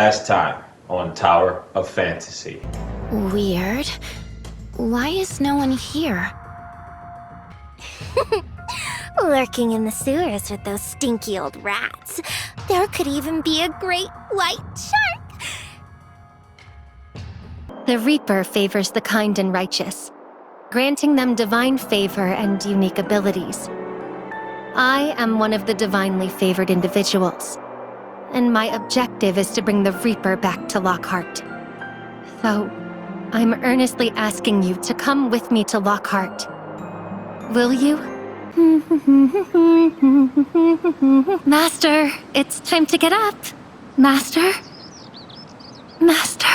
last time on Tower of Fantasy. Weird. Why is no one here? Lurking in the sewers with those stinky old rats. There could even be a great white shark. The Reaper favors the kind and righteous, granting them divine favor and unique abilities. I am one of the divinely favored individuals, and my objective is to bring the Reaper back to Lockhart. Though, I'm earnestly asking you to come with me to Lockhart. Will you? Master, it's time to get up. Master? Master?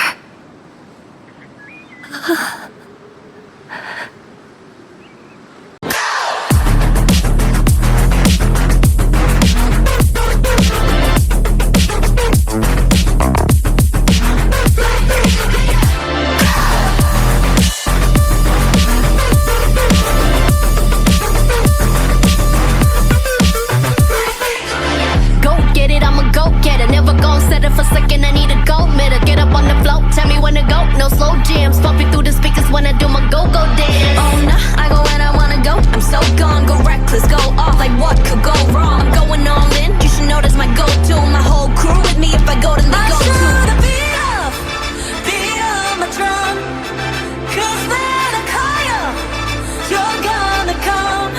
For a second, I need a gold medal. Get up on the floor, tell me when to go. No slow jams, pumping through the speakers when I do my go-go dance. Oh nah, I go when I wanna go. I'm so gone, go reckless, go off. Like what could go wrong? I'm going all in. You should know that's my go-to. My whole crew with me if I go to the go-to. I shoulda beat up my drum. 'Cause when I call you, you're gonna come.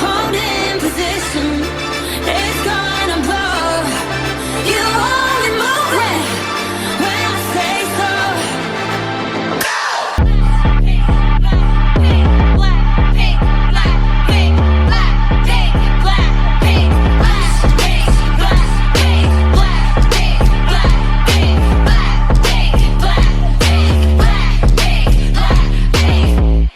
Hold in position, it's gonna blow. You only move when I say so. Pink, black, pink, black, pink, black, pink, black, pink, black, pink, black, pink, black, pink, black, pink, black, pink, black, pink, black, pink, black, pink, black, pink.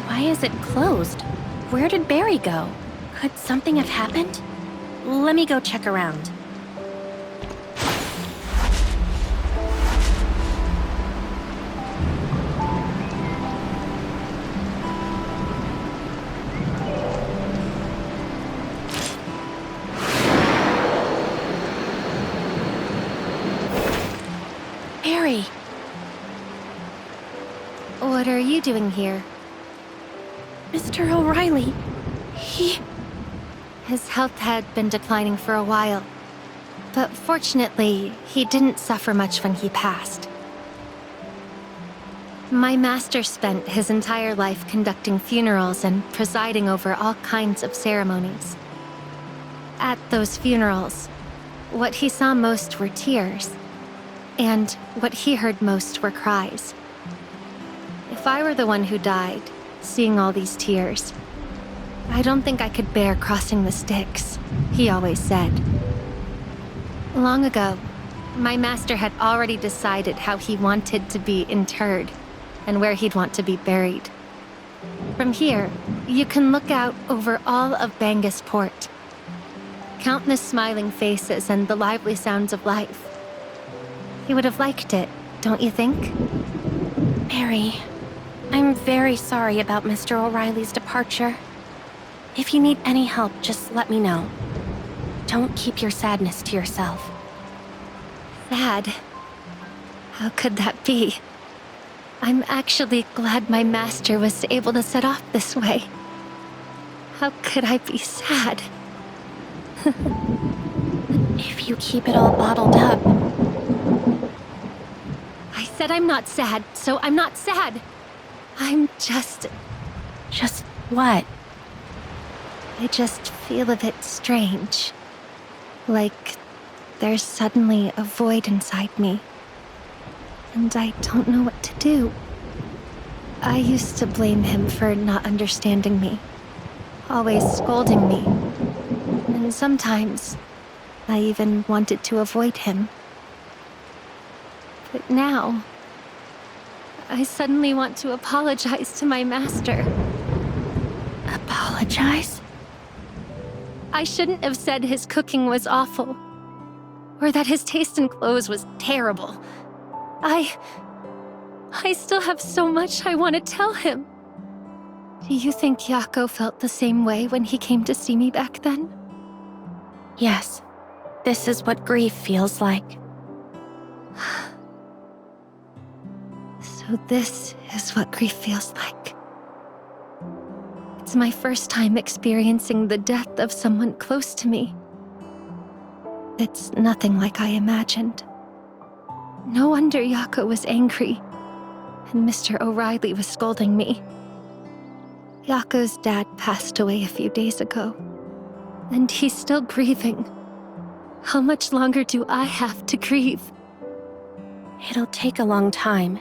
Why is it closed? Where did Barry go? Could something have happened? Let me go check around. Barry! What are you doing here? Mr. O'Reilly, His health had been declining for a while, but fortunately, he didn't suffer much when he passed. My master spent his entire life conducting funerals and presiding over all kinds of ceremonies. At those funerals, what he saw most were tears, and what he heard most were cries. If I were the one who died, seeing all these tears, I don't think I could bear crossing the Styx, he always said. Long ago, my master had already decided how he wanted to be interred and where he'd want to be buried. From here, you can look out over all of Bangus Port. Countless smiling faces and the lively sounds of life. He would have liked it, don't you think? Barry, I'm very sorry about Mr. O'Reilly's departure. If you need any help, just let me know. Don't keep your sadness to yourself. Sad? How could that be? I'm actually glad my master was able to set off this way. How could I be sad? If you keep it all bottled up. I said I'm not sad, so I'm not sad. I'm just... Just what? I just feel a bit strange. Like there's suddenly a void inside me. And I don't know what to do. I used to blame him for not understanding me, always scolding me. And sometimes, I even wanted to avoid him. But now, I suddenly want to apologize to my master. Apologize? I shouldn't have said his cooking was awful, or that his taste in clothes was terrible. I still have so much I want to tell him. Do you think Yako felt the same way when he came to see me back then? Yes. This is what grief feels like. So this is what grief feels like. It's my first time experiencing the death of someone close to me. It's nothing like I imagined. No wonder Yako was angry, and Mr. O'Reilly was scolding me. Yako's dad passed away a few days ago, and he's still grieving. How much longer do I have to grieve? It'll take a long time.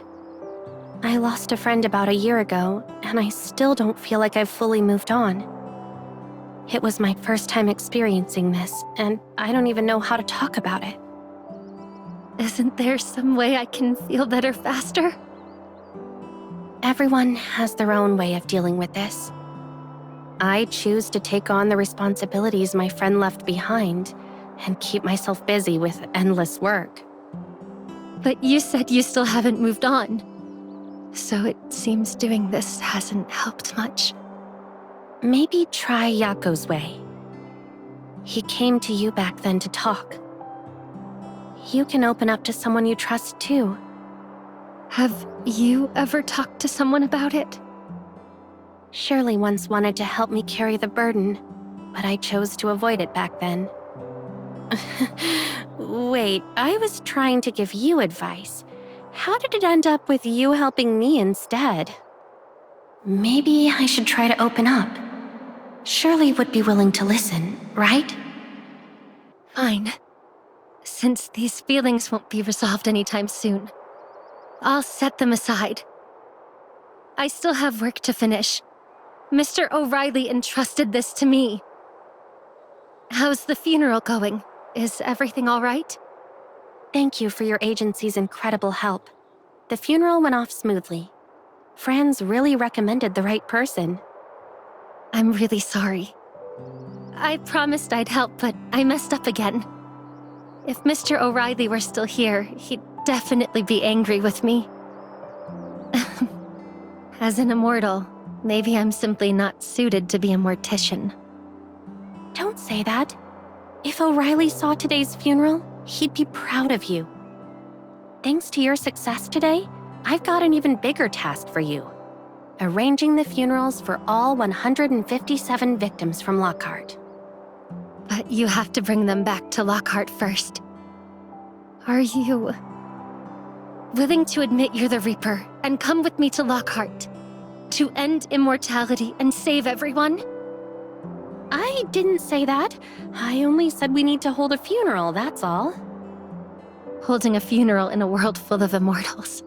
I lost a friend about a year ago, and I still don't feel like I've fully moved on. It was my first time experiencing this, and I don't even know how to talk about it. Isn't there some way I can feel better faster? Everyone has their own way of dealing with this. I choose to take on the responsibilities my friend left behind and keep myself busy with endless work. But you said you still haven't moved on. So it seems doing this hasn't helped much. Maybe try Yako's way. He came to you back then to talk. You can open up to someone you trust too. Have you ever talked to someone about it? Shirley once wanted to help me carry the burden, but I chose to avoid it back then. Wait, I was trying to give you advice. How did it end up with you helping me instead? Maybe I should try to open up. Shirley would be willing to listen, right? Fine. Since these feelings won't be resolved anytime soon, I'll set them aside. I still have work to finish. Mr. O'Reilly entrusted this to me. How's the funeral going? Is everything all right? Thank you for your agency's incredible help. The funeral went off smoothly. Franz really recommended the right person. I'm really sorry. I promised I'd help, but I messed up again. If Mr. O'Reilly were still here, he'd definitely be angry with me. As an immortal, maybe I'm simply not suited to be a mortician. Don't say that. If O'Reilly saw today's funeral, he'd be proud of you. Thanks to your success today, I've got an even bigger task for you. Arranging the funerals for all 157 victims from Lockhart. But you have to bring them back to Lockhart first. Are you willing to admit you're the Reaper and come with me to Lockhart? To end immortality and save everyone? I didn't say that. I only said we need to hold a funeral, that's all. Holding a funeral in a world full of immortals.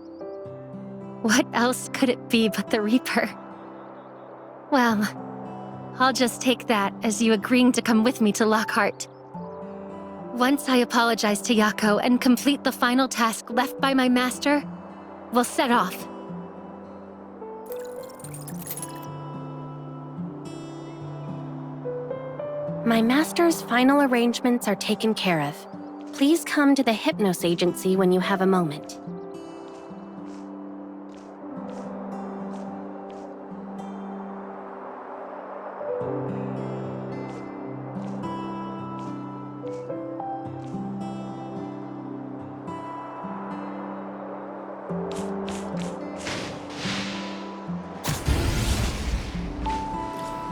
What else could it be but the Reaper? Well, I'll just take that as you agreeing to come with me to Lockhart. Once I apologize to Yako and complete the final task left by my master, we'll set off. My master's final arrangements are taken care of. Please come to the Hypnos Agency when you have a moment.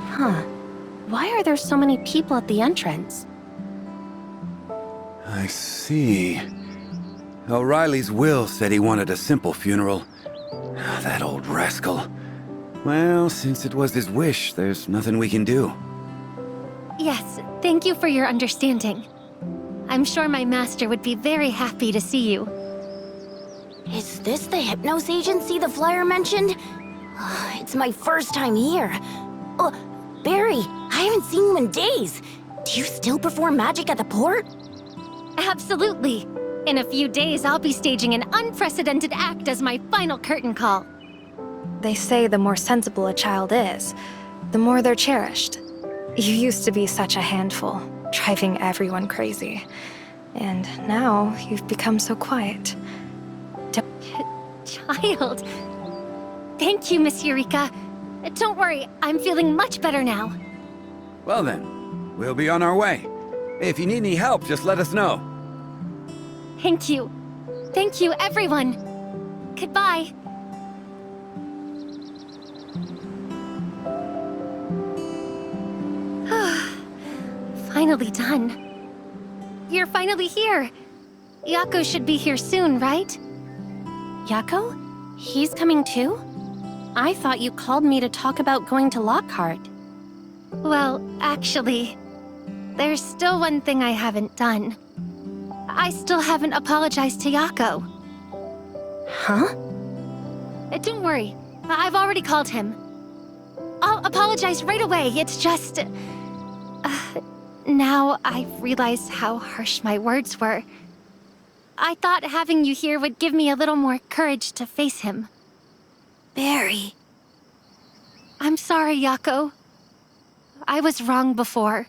Huh. Why are there so many people at the entrance? I see. O'Reilly's will said he wanted a simple funeral. That old rascal. Well, since it was his wish, there's nothing we can do. Yes, thank you for your understanding. I'm sure my master would be very happy to see you. Is this the Hypnos Agency the flyer mentioned? It's my first time here. Oh, Barry, I haven't seen you in days. Do you still perform magic at the port? Absolutely. In a few days, I'll be staging an unprecedented act as my final curtain call. They say the more sensible a child is, the more they're cherished. You used to be such a handful, driving everyone crazy. And now you've become so quiet. Child. Thank you, Miss Eureka. Don't worry, I'm feeling much better now. Well then, we'll be on our way. If you need any help, just let us know. Thank you. Thank you, everyone. Goodbye. Finally done. You're finally here. Yako should be here soon, right? Yako? He's coming too? I thought you called me to talk about going to Lockhart. Well, actually, there's still one thing I haven't done. I still haven't apologized to Yako. Huh? Don't worry, I've already called him. I'll apologize right away, it's just... now I realize how harsh my words were. I thought having you here would give me a little more courage to face him. Barry. I'm sorry, Yako. I was wrong before.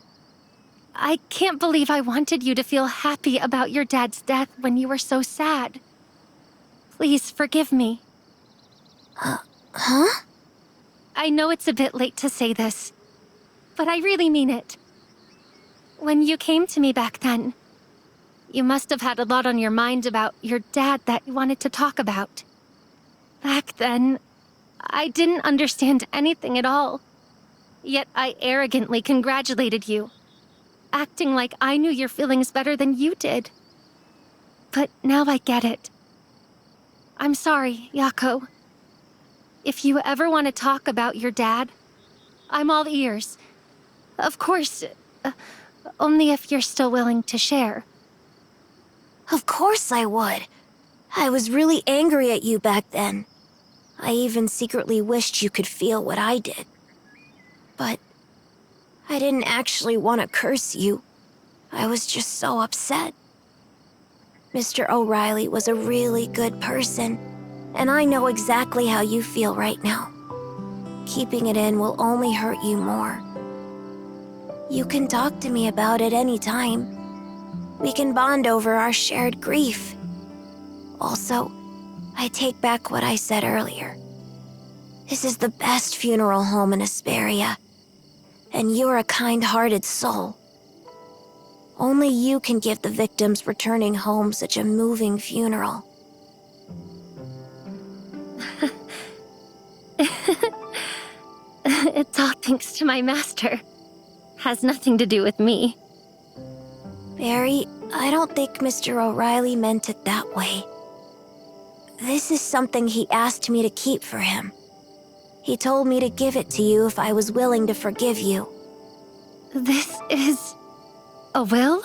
I can't believe I wanted you to feel happy about your dad's death when you were so sad. Please forgive me. Huh? I know it's a bit late to say this, but I really mean it. When you came to me back then, you must have had a lot on your mind about your dad that you wanted to talk about. Back then, I didn't understand anything at all. Yet I arrogantly congratulated you, acting like I knew your feelings better than you did. But now I get it. I'm sorry, Yako. If you ever want to talk about your dad, I'm all ears. Of course, only if you're still willing to share. Of course I would. I was really angry at you back then. I even secretly wished you could feel what I did. But I didn't actually want to curse you. I was just so upset. Mr. O'Reilly was a really good person, and I know exactly how you feel right now. Keeping it in will only hurt you more. You can talk to me about it anytime. We can bond over our shared grief. Also, I take back what I said earlier. This is the best funeral home in Asperia, and you're a kind-hearted soul. Only you can give the victims returning home such a moving funeral. It's all thanks to my master. Has nothing to do with me. Barry, I don't think Mr. O'Reilly meant it that way. This is something he asked me to keep for him. He told me to give it to you if I was willing to forgive you. This is... a will?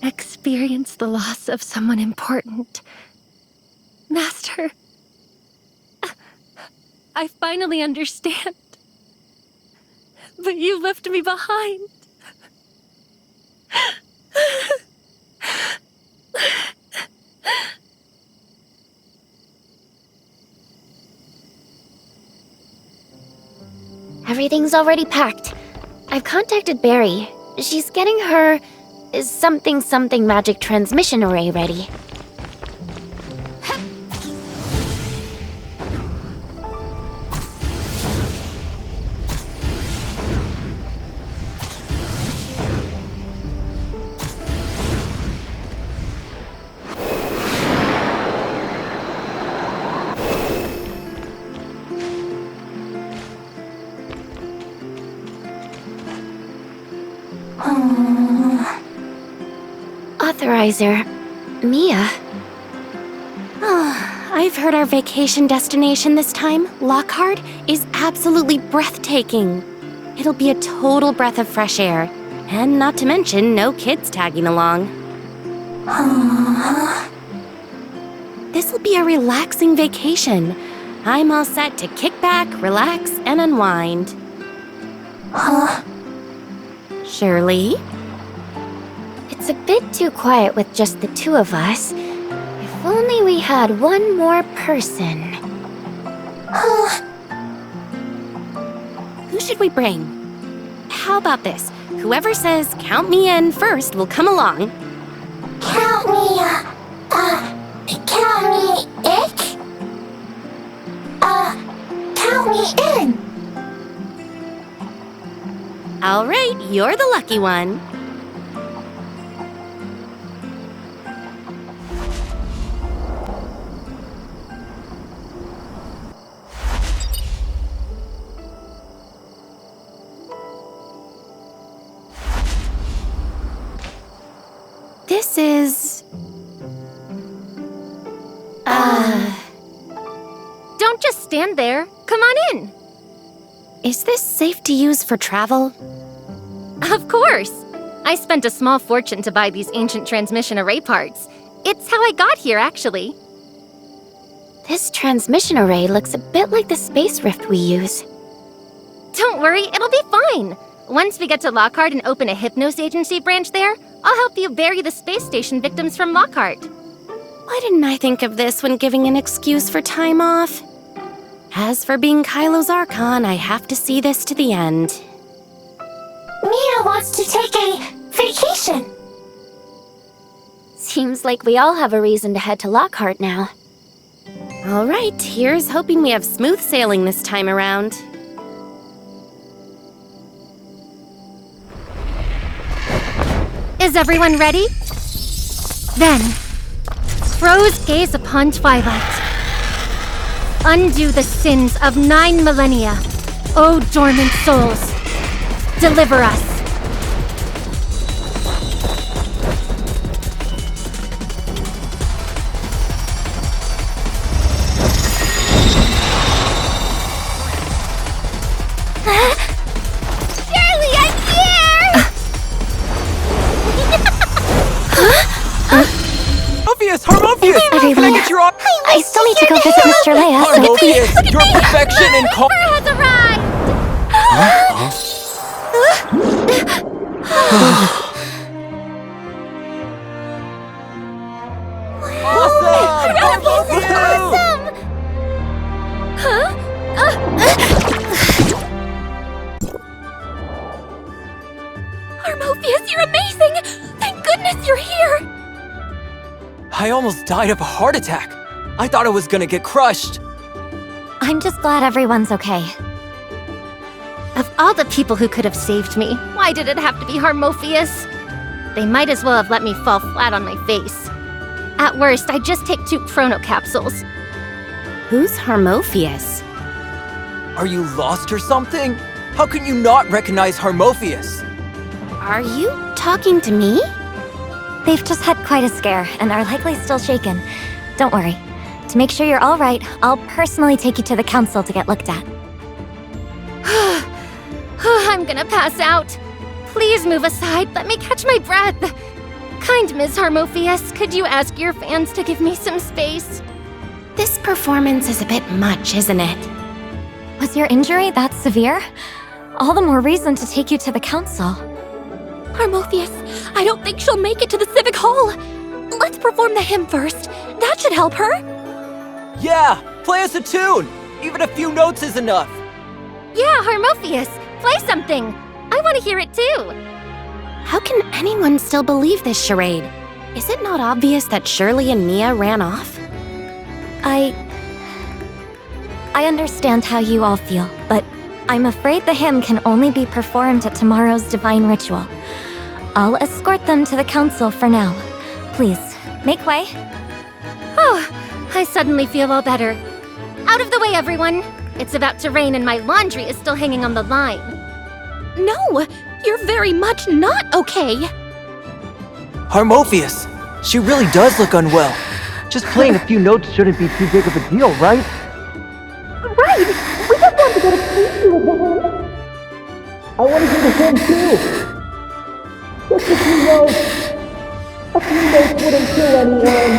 Experience the loss of someone important. Master, I finally understand. But you left me behind. Everything's already packed. I've contacted Barry. She's getting her... something magic transmission array ready. authorizer, Mia. Oh, I've heard our vacation destination this time, Lockhart, is absolutely breathtaking. It'll be a total breath of fresh air. And not to mention, no kids tagging along. This will be a relaxing vacation. I'm all set to kick back, relax, and unwind. Shirley? It's a bit too quiet with just the two of us. If only we had one more person. Who should we bring? How about this? Whoever says, "Count me in" first will come along. Count me, ick? Count me in. All right, you're the lucky one. This is... Don't just stand there. Come on in. Is this safe to use for travel? Of course. I spent a small fortune to buy these ancient transmission array parts. It's how I got here, actually. This transmission array looks a bit like the space rift we use. Don't worry, it'll be fine. Once we get to Lockhart and open a Hypnos Agency branch there, I'll help you bury the space station victims from Lockhart. Why didn't I think of this when giving an excuse for time off? As for being Kylo's Archon, I have to see this to the end. Mia wants to take a vacation. Seems like we all have a reason to head to Lockhart now. All right, here's hoping we have smooth sailing this time around. Is everyone ready? Then, throws gaze upon twilight. Undo the sins of 9 millennia. O dormant souls, deliver us. Shirley, I'm here! Harmophius! Can I get your arm? I still need to go visit Mr. Leia. Harmophius, your perfection and calm. Has arrived! Harmophius, you're amazing! Thank goodness you're here! I almost died of a heart attack. I thought I was gonna get crushed. I'm just glad everyone's okay. Of all the people who could have saved me, why did it have to be Harmophius? They might as well have let me fall flat on my face. At worst, I just take 2 chrono capsules. Who's Harmophius? Are you lost or something? How can you not recognize Harmophius? Are you talking to me? They've just had quite a scare and are likely still shaken. Don't worry. To make sure you're all right, I'll personally take you to the council to get looked at. I'm gonna pass out. Please move aside, let me catch my breath. Kind Ms. Harmophius, could you ask your fans to give me some space? This performance is a bit much, isn't it? Was your injury that severe? All the more reason to take you to the council. Harmophius, I don't think she'll make it to the Civic Hall. Let's perform the hymn first. That should help her. Yeah, play us a tune. Even a few notes is enough. Yeah, Harmophius, play something. I want to hear it too. How can anyone still believe this charade? Is it not obvious that Shirley and Mia ran off? I understand how you all feel, but I'm afraid the hymn can only be performed at tomorrow's divine ritual. I'll escort them to the council for now. Please, make way. Oh, I suddenly feel all better. Out of the way, everyone. It's about to rain and my laundry is still hanging on the line. No, you're very much not okay. Harmophius, She really does look unwell. Just playing a few notes shouldn't be too big of a deal, right? Right! We just want to get a preview of him! I want to get him too! Just a few notes. A few notes wouldn't kill anyone.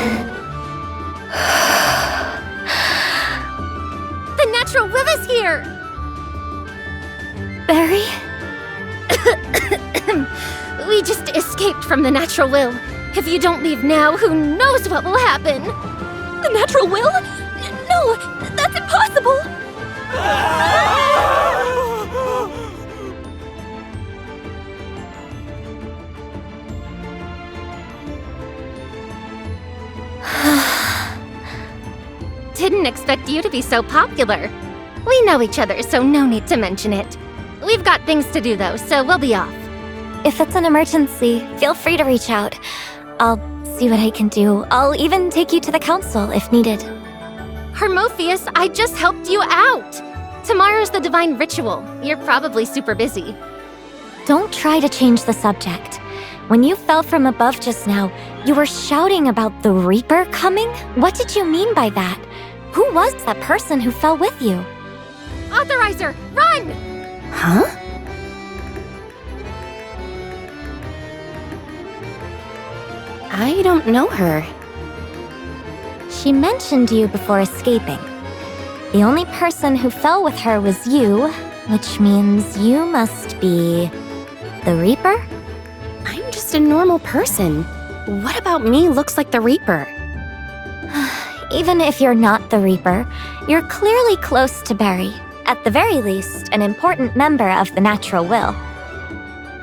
The natural will is here! Barry? We just escaped from the natural will. If you don't leave now, who knows what will happen? The natural will? No, that's impossible! Didn't expect you to be so popular. We know each other, so no need to mention it. We've got things to do though, so we'll be off. If it's an emergency, feel free to reach out. I'll see what I can do. I'll even take you to the council if needed. Hermophius, I just helped you out! Tomorrow's the divine ritual. You're probably super busy. Don't try to change the subject. When you fell from above just now, you were shouting about the Reaper coming? What did you mean by that? Who was that person who fell with you? Authorizer, run! Huh? I don't know her. She mentioned you before escaping. The only person who fell with her was you, which means you must be the Reaper? I'm just a normal person. What about me looks like the Reaper? Even if you're not the Reaper, you're clearly close to Barry. At the very least, an important member of the natural will.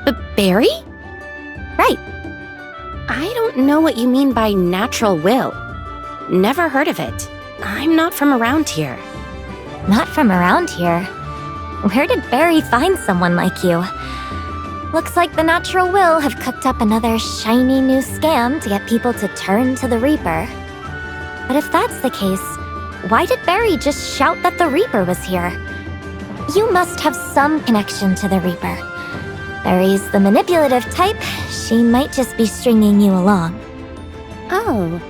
But Barry? Right. I don't know what you mean by natural will. Never heard of it. I'm not from around here. Not from around here. Where did Barry find someone like you? Looks like the natural will have cooked up another shiny new scam to get people to turn to the Reaper. But if that's the case, why did Barry just shout that the Reaper was here? You must have some connection to the Reaper. Barry's the manipulative type. She might just be stringing you along. Oh,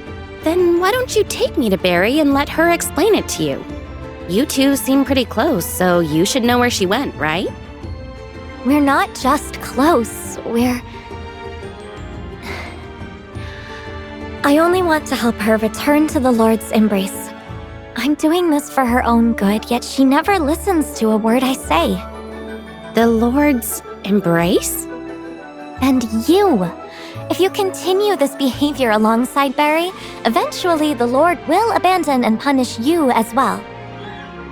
then why don't you take me to Barry and let her explain it to you? You two seem pretty close, so you should know where she went, right? We're not just close, I only want to help her return to the Lord's embrace. I'm doing this for her own good, yet she never listens to a word I say. The Lord's embrace? And you! If you continue this behavior alongside Barry, eventually the Lord will abandon and punish you as well.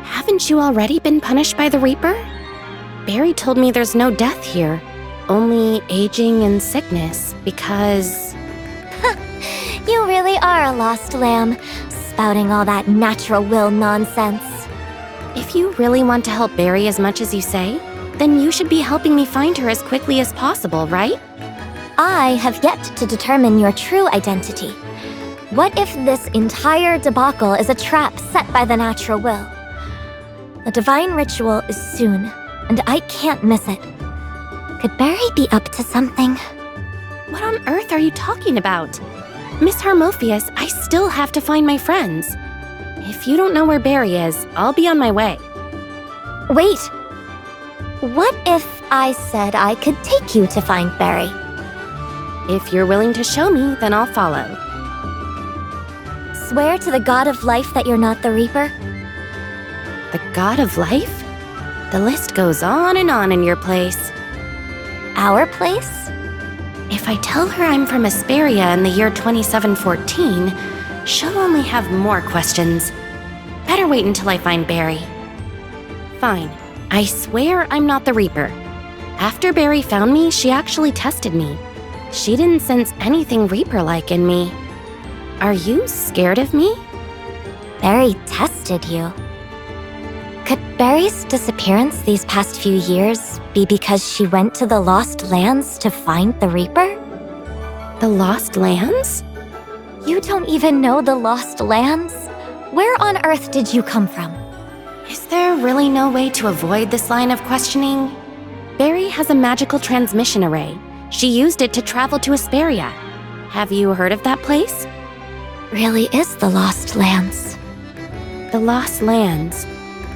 Haven't you already been punished by the Reaper? Barry told me there's no death here, only aging and sickness, because... You really are a lost lamb, spouting all that natural will nonsense. If you really want to help Barry as much as you say, then you should be helping me find her as quickly as possible, right? I have yet to determine your true identity. What if this entire debacle is a trap set by the natural will? The divine ritual is soon, and I can't miss it. Could Barry be up to something? What on earth are you talking about? Miss Hermophius, I still have to find my friends. If you don't know where Barry is, I'll be on my way. Wait! What if I said I could take you to find Barry? If you're willing to show me, then I'll follow. Swear to the God of Life that you're not the Reaper? The God of Life? The list goes on and on in your place. Our place? If I tell her I'm from Asperia in the year 2714, she'll only have more questions. Better wait until I find Barry. Fine. I swear I'm not the Reaper. After Barry found me, she actually tested me. She didn't sense anything Reaper-like in me. Are you scared of me? Barry tested you. Could Barry's disappearance these past few years be because she went to the Lost Lands to find the Reaper? The Lost Lands? You don't even know the Lost Lands? Where on earth did you come from? Is there really no way to avoid this line of questioning? Barry has a magical transmission array. She used it to travel to Asperia. Have you heard of that place? Really is the Lost Lands. The Lost Lands.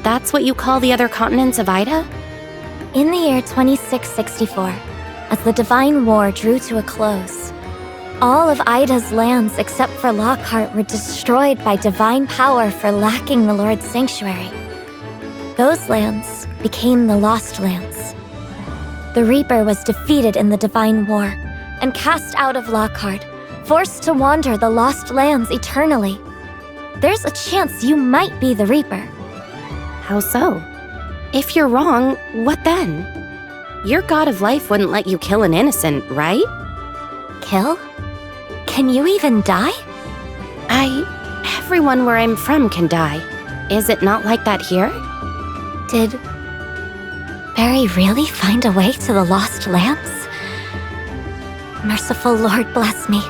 That's what you call the other continents of Ida? In the year 2664, as the Divine War drew to a close, all of Ida's lands except for Lockhart were destroyed by divine power for lacking the Lord's sanctuary. Those lands became the Lost Lands. The Reaper was defeated in the Divine War and cast out of Lockhart, forced to wander the Lost Lands eternally. There's a chance you might be the Reaper. How so? If you're wrong, what then? Your god of life wouldn't let you kill an innocent, right? Kill? Can you even die? Everyone where I'm from can die. Is it not like that here? Did Barry really find a way to the Lost Lands? Merciful Lord, bless me.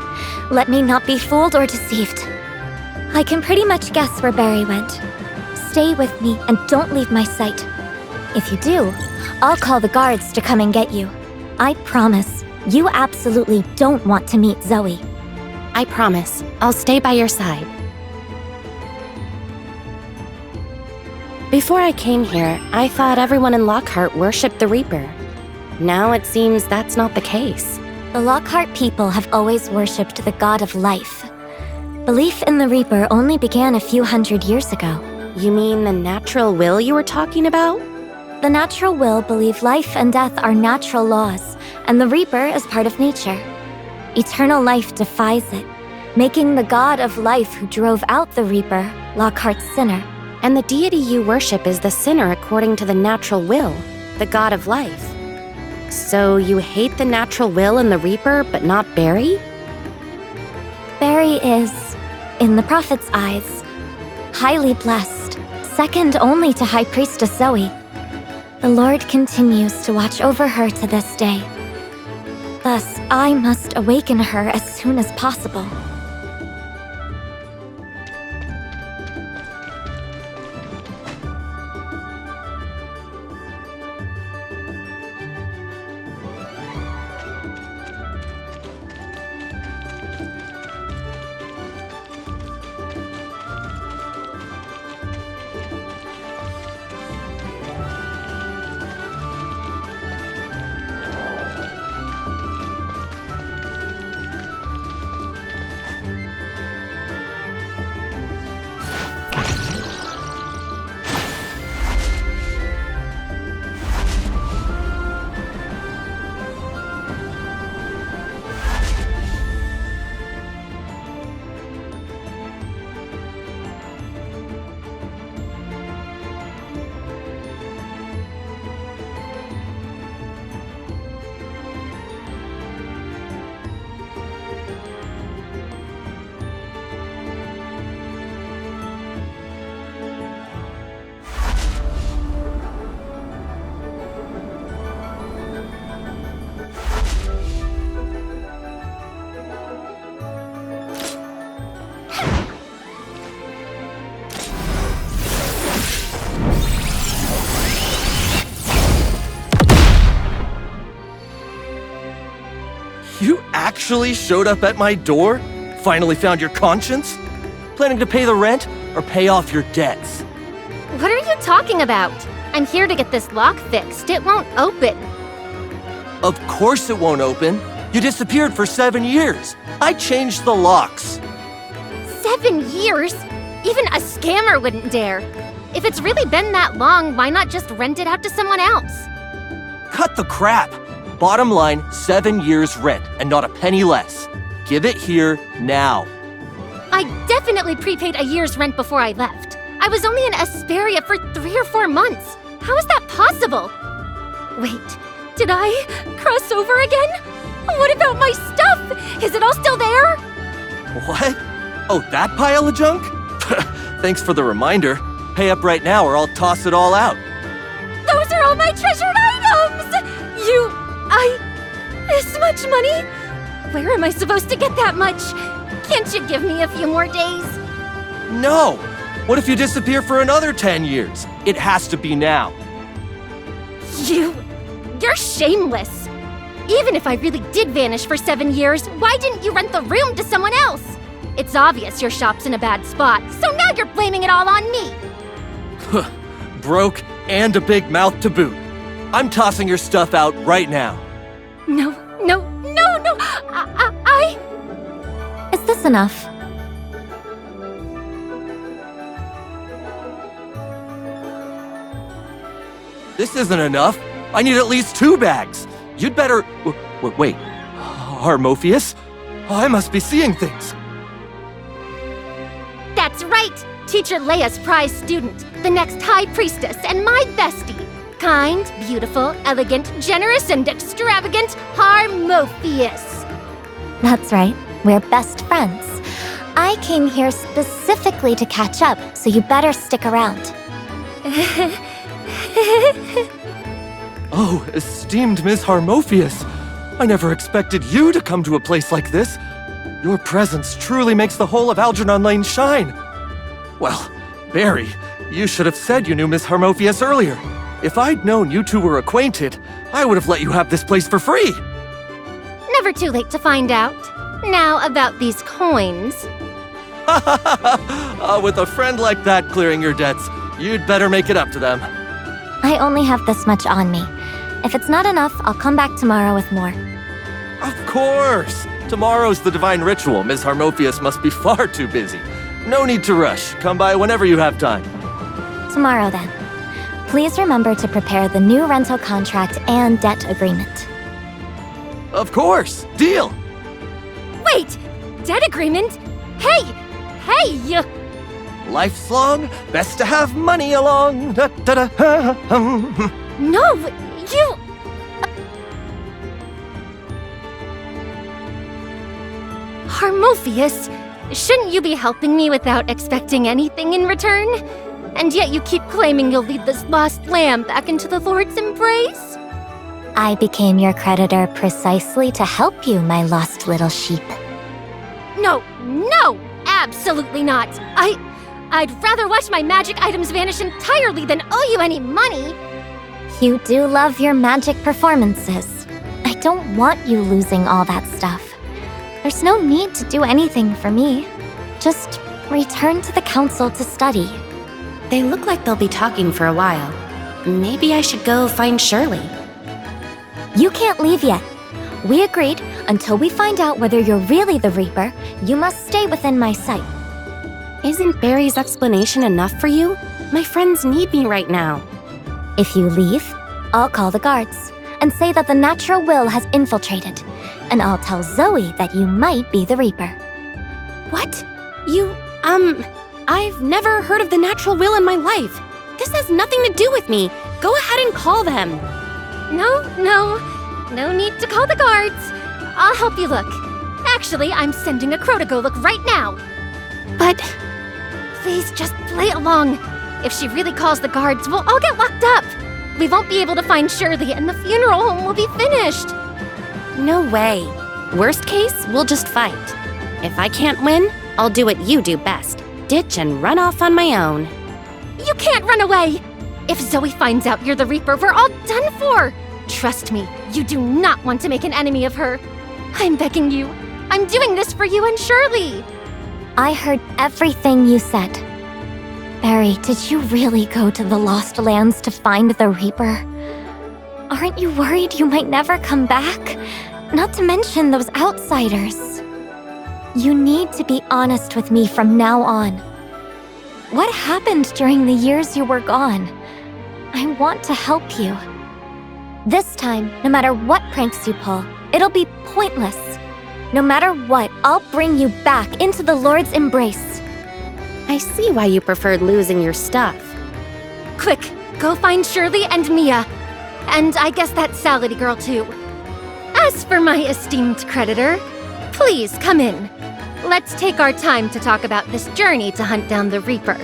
Let me not be fooled or deceived. I can pretty much guess where Barry went. Stay with me and don't leave my sight. If you do, I'll call the guards to come and get you. I promise, you absolutely don't want to meet Zoe. I promise. I'll stay by your side. Before I came here, I thought everyone in Lockhart worshipped the Reaper. Now it seems that's not the case. The Lockhart people have always worshipped the god of life. Belief in the Reaper only began a few hundred years ago. You mean the natural will you were talking about? The natural will believe life and death are natural laws, and the Reaper is part of nature. Eternal life defies it, making the god of life who drove out the Reaper Lockhart's sinner. And the deity you worship is the sinner according to the natural will, the god of life. So you hate the natural will and the Reaper, but not Barry? Barry is, in the Prophet's eyes, highly blessed, second only to High Priestess Zoe. The Lord continues to watch over her to this day. Thus, I must awaken her as soon as possible. You actually showed up at my door? Finally found your conscience? Planning to pay the rent or pay off your debts? What are you talking about? I'm here to get this lock fixed. It won't open. Of course it won't open. You disappeared for 7 years. I changed the locks. 7 years? Even a scammer wouldn't dare. If it's really been that long, why not just rent it out to someone else? Cut the crap. Bottom line, 7 years rent and not a penny less. Give it here now. I definitely prepaid a year's rent before I left. I was only in Asperia for 3 or 4 months. How is that possible? Wait, did I cross over again? What about my stuff? Is it all still there? What? Oh, that pile of junk? Thanks for the reminder. Pay up right now or I'll toss it all out. Those are all my treasured items! This much money? Where am I supposed to get that much? Can't you give me a few more days? No! What if you disappear for another 10 years? It has to be now. You're shameless. Even if I really did vanish for 7 years, why didn't you rent the room to someone else? It's obvious your shop's in a bad spot, so now you're blaming it all on me. Broke and a big mouth to boot. I'm tossing your stuff out right now. No. Is this enough? This isn't enough. I need at least 2 bags. You'd better... Wait. Harmophius? I must be seeing things. That's right! Teacher Leia's prize student, the next High Priestess, and my bestie. Kind, beautiful, elegant, generous, and extravagant Harmophius. That's right. We're best friends. I came here specifically to catch up, so you better stick around. Oh, esteemed Miss Harmophius. I never expected you to come to a place like this. Your presence truly makes the whole of Algernon Lane shine. Well, Barry, you should have said you knew Miss Harmophius earlier. If I'd known you two were acquainted, I would have let you have this place for free. Never too late to find out. Now about these coins. With a friend like that clearing your debts, you'd better make it up to them. I only have this much on me. If it's not enough, I'll come back tomorrow with more. Of course! Tomorrow's the divine ritual. Miss Harmophius must be far too busy. No need to rush. Come by whenever you have time. Tomorrow, then. Please remember to prepare the new rental contract and debt agreement. Of course! Deal! Wait! Debt agreement? Hey! Life's long, best to have money along. Da, da, da, ha, ha. No, you... Harmophius, shouldn't you be helping me without expecting anything in return? And yet you keep claiming you'll lead this lost lamb back into the Lord's embrace? I became your creditor precisely to help you, my lost little sheep. No, absolutely not. I'd rather watch my magic items vanish entirely than owe you any money. You do love your magic performances. I don't want you losing all that stuff. There's no need to do anything for me. Just return to the council to study. They look like they'll be talking for a while. Maybe I should go find Shirley. You can't leave yet. We agreed, until we find out whether you're really the Reaper, you must stay within my sight. Isn't Barry's explanation enough for you? My friends need me right now. If you leave, I'll call the guards and say that the natural will has infiltrated, and I'll tell Zoe that you might be the Reaper. What? I've never heard of the natural will in my life. This has nothing to do with me. Go ahead and call them. No need to call the guards. I'll help you look. Actually, I'm sending a crow to go look right now. But... Please just play along. If she really calls the guards, we'll all get locked up. We won't be able to find Shirley, and the funeral home will be finished. No way. Worst case, we'll just fight. If I can't win, I'll do what you do best. Ditch and run off on my own. You can't run away! If Zoe finds out you're the Reaper, we're all done for! Trust me, you do not want to make an enemy of her. I'm begging you. I'm doing this for you and Shirley. I heard everything you said. Barry, did you really go to the Lost Lands to find the Reaper? Aren't you worried you might never come back? Not to mention those outsiders. You need to be honest with me from now on. What happened during the years you were gone? I want to help you. This time, no matter what pranks you pull, it'll be pointless. No matter what, I'll bring you back into the Lord's embrace. I see why you preferred losing your stuff. Quick, go find Shirley and Mia. And I guess that salady girl too. As for my esteemed creditor, please come in. Let's take our time to talk about this journey to hunt down the Reaper.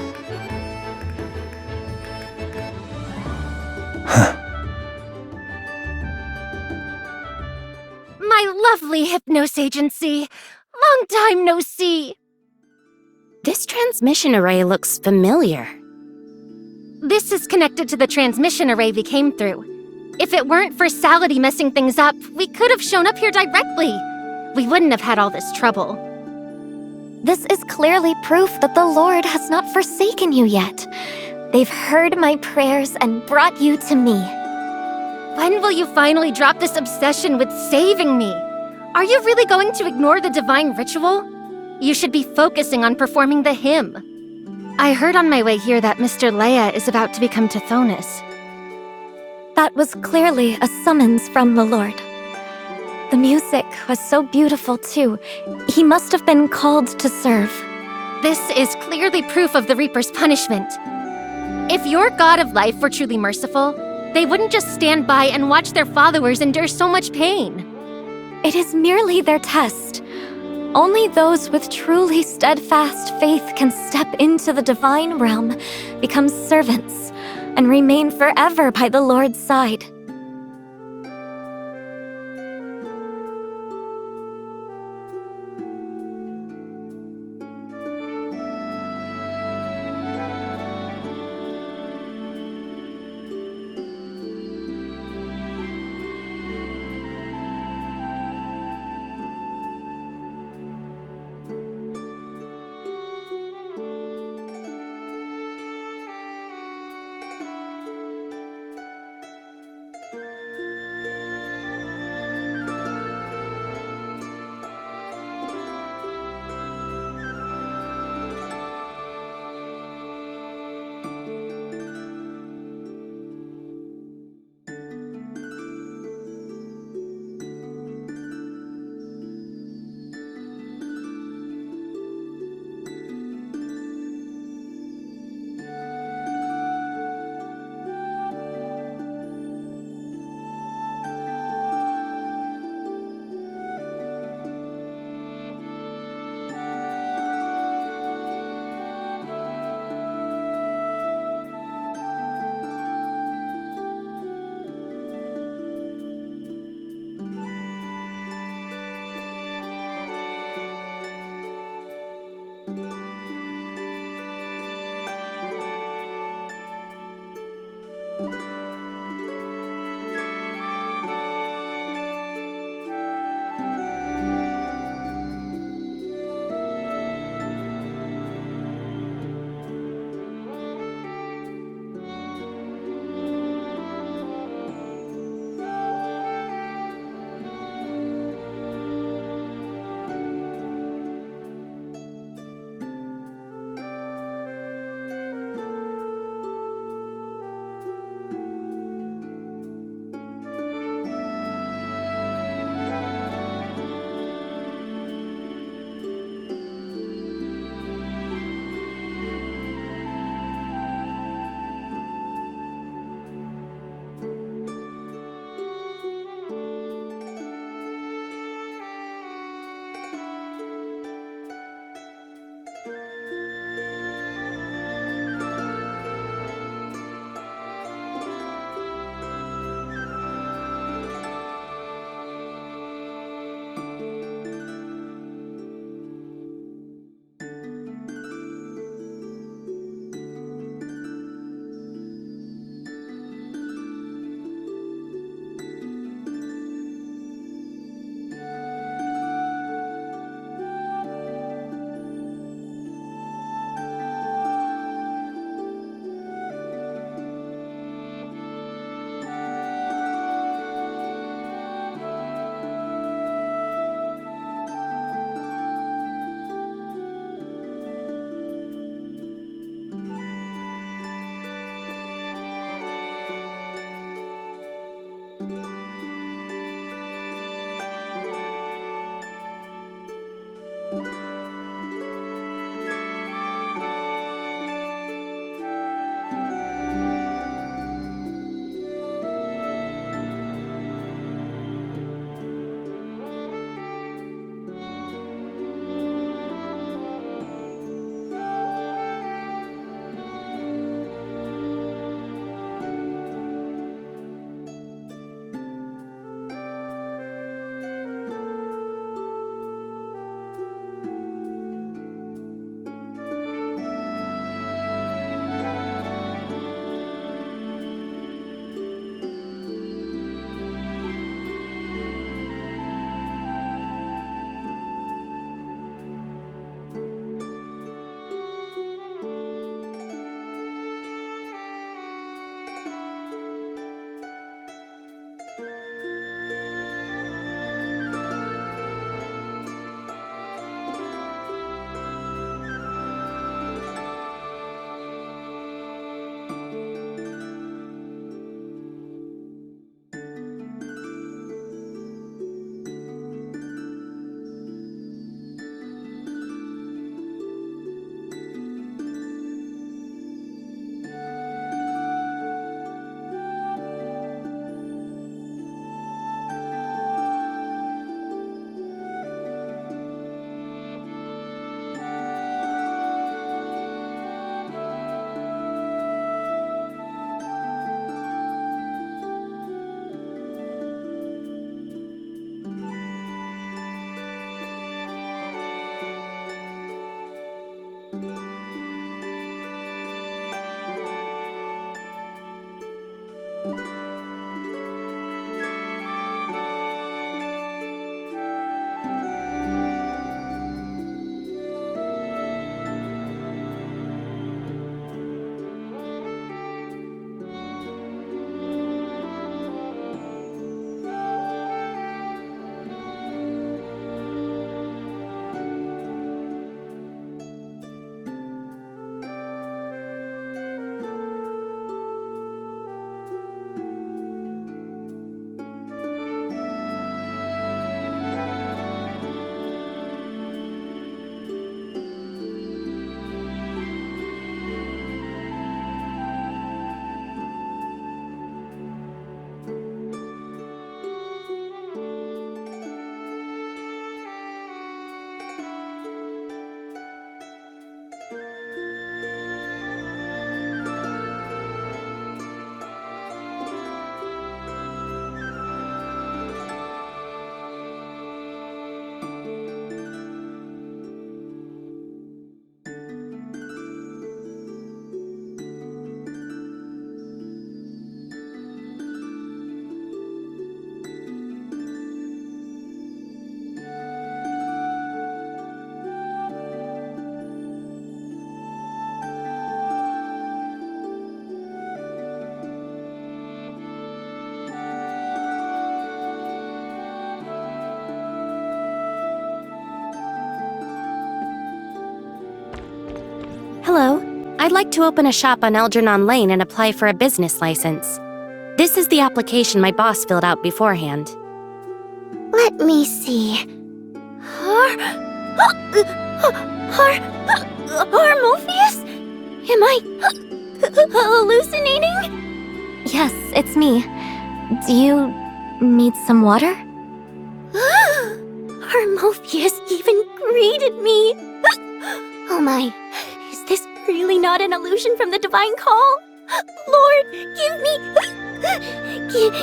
My lovely Hypnos Agency. Long time no see. This transmission array looks familiar. This is connected to the transmission array we came through. If it weren't for Salady messing things up, we could have shown up here directly. We wouldn't have had all this trouble. This is clearly proof that the Lord has not forsaken you yet. They've heard my prayers and brought you to me. When will you finally drop this obsession with saving me? Are you really going to ignore the divine ritual? You should be focusing on performing the hymn. I heard on my way here that Mr. Leia is about to become Tithonus. That was clearly a summons from the Lord. The music was so beautiful, too. He must have been called to serve. This is clearly proof of the Reaper's punishment. If your God of life were truly merciful, they wouldn't just stand by and watch their followers endure so much pain. It is merely their test. Only those with truly steadfast faith can step into the divine realm, become servants, and remain forever by the Lord's side. Hello. I'd like to open a shop on Algernon Lane and apply for a business license. This is the application my boss filled out beforehand. Let me see. Harmophius? Am I hallucinating? Yes, it's me. Do you need some water? Harmophius even greeted me. Oh my, is this really not an illusion from the divine call? Lord,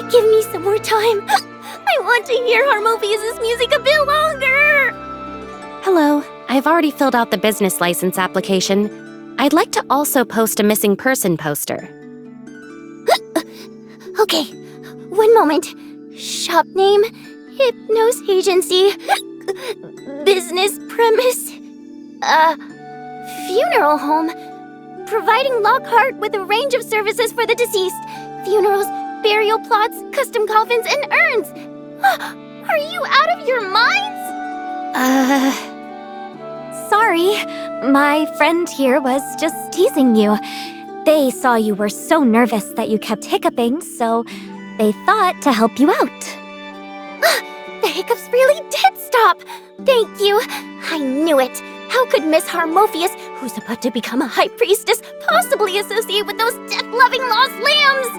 give me some more time. I want to hear Harmophius' music a bit longer. Hello. I've already filled out the business license application. I'd like to also post a missing person poster. Okay, one moment. Shop name, Hypnos Agency, business premise, funeral home, providing Lockhart with a range of services for the deceased, funerals, burial plots, custom coffins, and urns. Are you out of your minds? Sorry. My friend here was just teasing you. They saw you were so nervous that you kept hiccuping, so they thought to help you out. The hiccups really did stop. Thank you. I knew it. How could Miss Harmophius, who's about to become a high priestess, possibly associate with those death-loving lost lambs?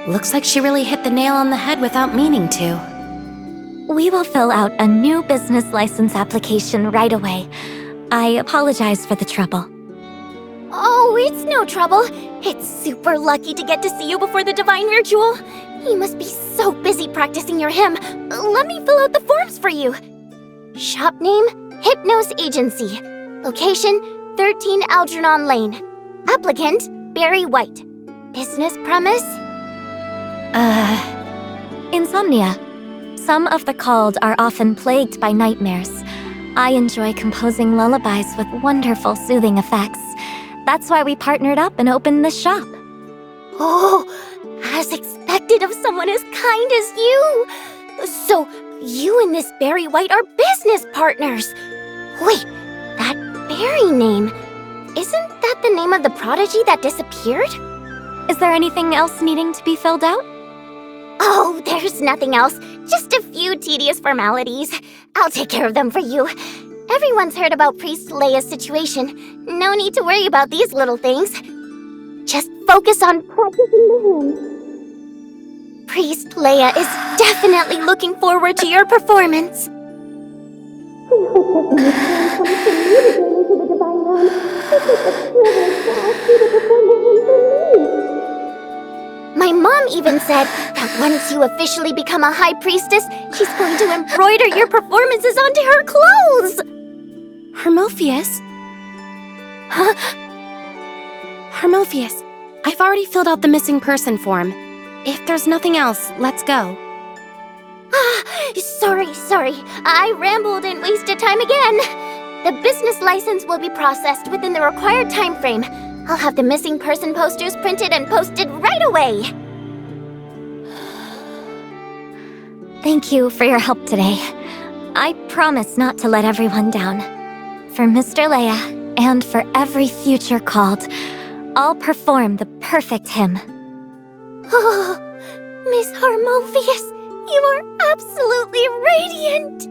Looks like she really hit the nail on the head without meaning to. We will fill out a new business license application right away. I apologize for the trouble. Oh, it's no trouble. It's super lucky to get to see you before the divine ritual. You must be so busy practicing your hymn. Let me fill out the forms for you. Shop name, Hypnos Agency. Location, 13 Algernon Lane. Applicant, Barry White. Business premise? Insomnia. Some of the called are often plagued by nightmares. I enjoy composing lullabies with wonderful soothing effects. That's why we partnered up and opened this shop. Oh, as expected of someone as kind as you. So, you and this Barry White are business partners. Wait, that Barry name, isn't that the name of the prodigy that disappeared? Is there anything else needing to be filled out? Oh, there's nothing else. Just a few tedious formalities. I'll take care of them for you. Everyone's heard about Priest Leia's situation. No need to worry about these little things. Just focus on practicing the hymn. Priest Leia is definitely looking forward to your performance. My mom even said that once you officially become a high priestess, she's going to embroider your performances onto her clothes! Harmophius? Huh? Harmophius, I've already filled out the missing person form. If there's nothing else, let's go. Sorry. I rambled and wasted time again. The business license will be processed within the required time frame. I'll have the missing person posters printed and posted right away. Thank you for your help today. I promise not to let everyone down. For Mr. Leia, and for every future called, I'll perform the perfect hymn. Oh, Miss Harmophius, you are absolutely radiant!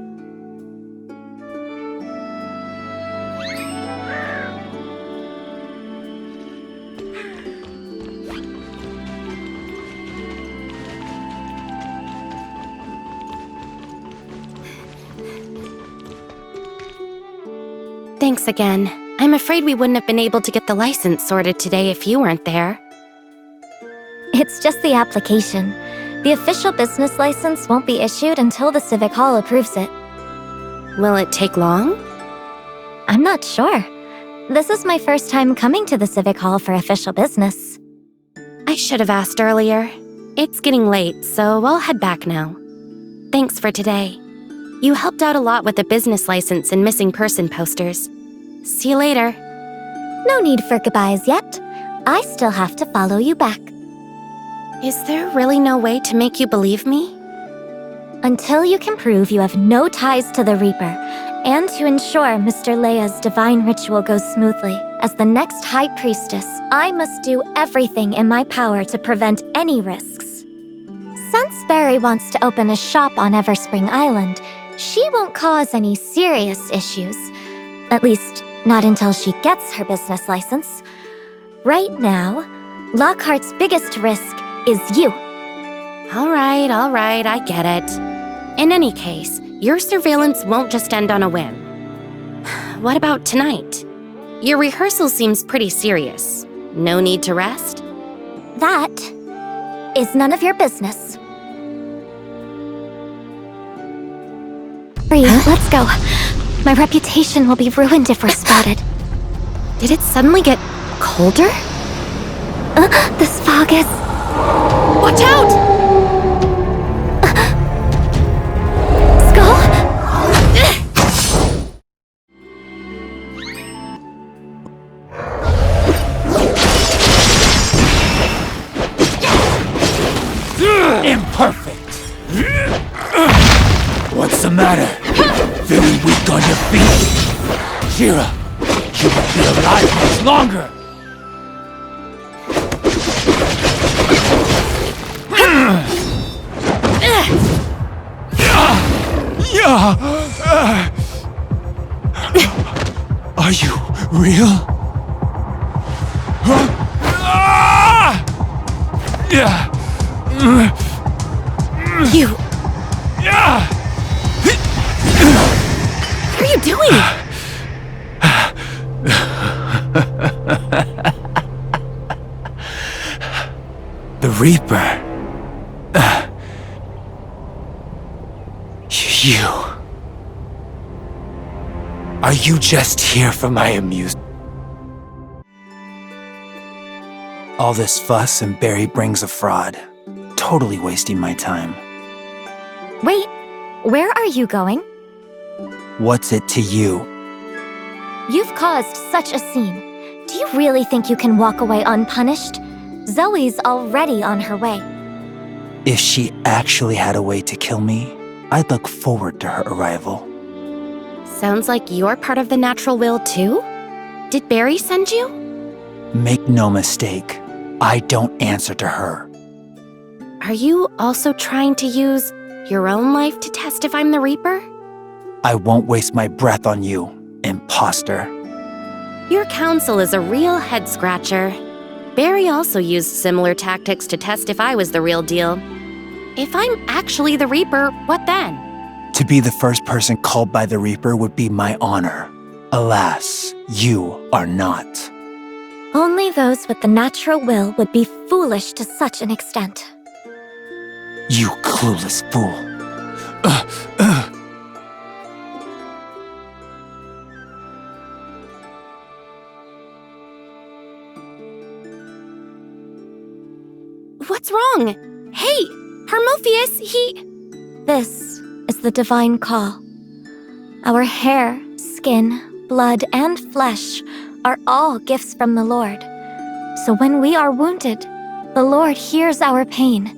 Thanks again. I'm afraid we wouldn't have been able to get the license sorted today if you weren't there. It's just the application. The official business license won't be issued until the Civic Hall approves it. Will it take long? I'm not sure. This is my first time coming to the Civic Hall for official business. I should have asked earlier. It's getting late, so I'll head back now. Thanks for today. You helped out a lot with the business license and missing person posters. See you later. No need for goodbyes yet. I still have to follow you back. Is there really no way to make you believe me? Until you can prove you have no ties to the Reaper, And to ensure Mr. Leia's divine ritual goes smoothly, as the next High Priestess, I must do everything in my power to prevent any risks. Since Barry wants to open a shop on Everspring Island, she won't cause any serious issues. At least, not until she gets her business license. Right now, Lockhart's biggest risk is you. All right, I get it. In any case, your surveillance won't just end on a whim. What about tonight? Your rehearsal seems pretty serious. No need to rest? That is none of your business. Hurry, let's go. My reputation will be ruined if we're spotted. Did it suddenly get colder? This fog is... Watch out! Skull? Imperfect! What's the matter? Very weak on your feet? Shira, you won't be alive much longer! Are you real? You... What are you doing? The Reaper. You. Are you just here for my amusement? All this fuss and Barry brings a fraud. Totally wasting my time. Wait, where are you going? What's it to you? You've caused such a scene. Do you really think you can walk away unpunished? Zoe's already on her way. If she actually had a way to kill me, I'd look forward to her arrival. Sounds like you're part of the natural will too? Did Barry send you? Make no mistake, I don't answer to her. Are you also trying to use your own life to test if I'm the Reaper? I won't waste my breath on you, imposter. Your counsel is a real head-scratcher. Barry also used similar tactics to test if I was the real deal. If I'm actually the Reaper, what then? To be the first person called by the Reaper would be my honor. Alas, you are not. Only those with the natural will would be foolish to such an extent. You clueless fool. What's wrong? Hey, Harmophius, he... This is the divine call. Our hair, skin, blood, and flesh are all gifts from the Lord. So when we are wounded, the Lord hears our pain.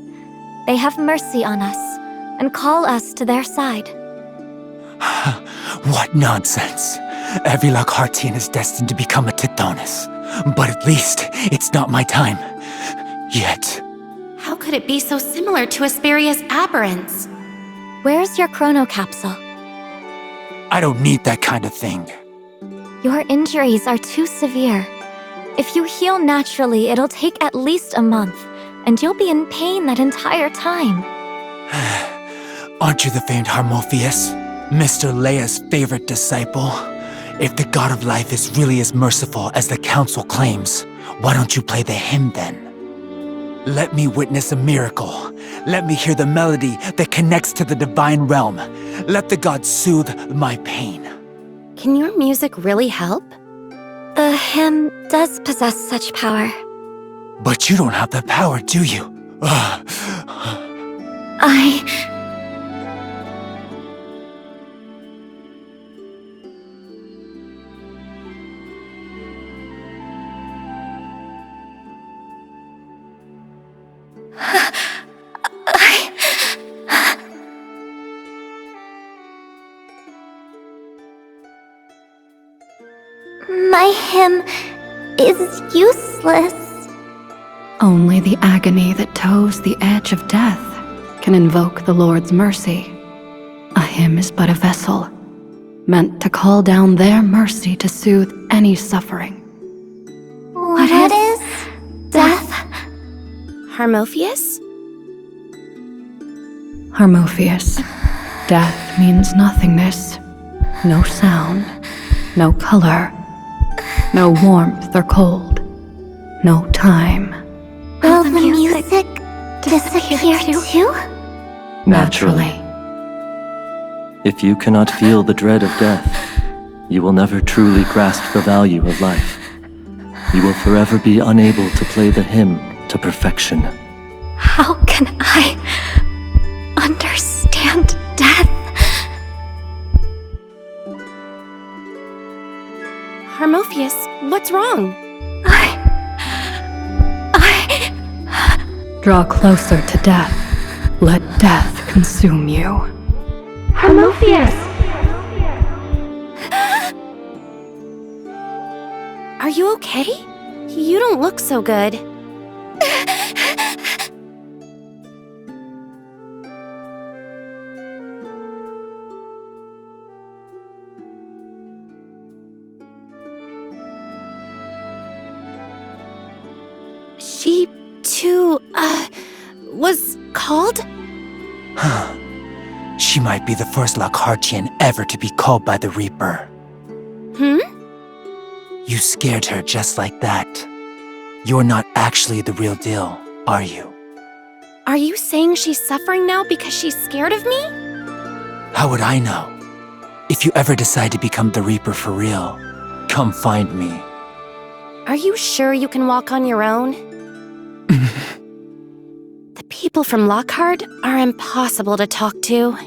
They have mercy on us and call us to their side. What nonsense. Every Lockhartian is destined to become a Tithonus. But at least it's not my time. Yet. How could it be so similar to Asperia's aberrance? Where's your chrono capsule? I don't need that kind of thing. Your injuries are too severe. If you heal naturally, it'll take at least a month, and you'll be in pain that entire time. Aren't you the famed Harmophius? Mr. Leia's favorite disciple? If the God of Life is really as merciful as the Council claims, why don't you play the hymn then? Let me witness a miracle. Let me hear the melody that connects to the divine realm. Let the gods soothe my pain. Can your music really help? The hymn does possess such power. But you don't have the power, do you? him is useless. Only the agony that toes the edge of death can invoke the Lord's mercy. A hymn is but a vessel, meant to call down their mercy to soothe any suffering. What is death? Harmophius? Harmophius. Death means nothingness. No sound, no color, no warmth or cold, no time. Will the music disappear too? Naturally. If you cannot feel the dread of death, you will never truly grasp the value of life. You will forever be unable to play the hymn to perfection. How can I understand death? Harmophius, what's wrong? Draw closer to death. Let death consume you. Harmophius! Are you okay? You don't look so good. She, too, was called? She might be the first Lockhartian ever to be called by the Reaper. You scared her just like that. You're not actually the real deal, are you? Are you saying she's suffering now because she's scared of me? How would I know? If you ever decide to become the Reaper for real, come find me. Are you sure you can walk on your own? The people from Lockhart are impossible to talk to.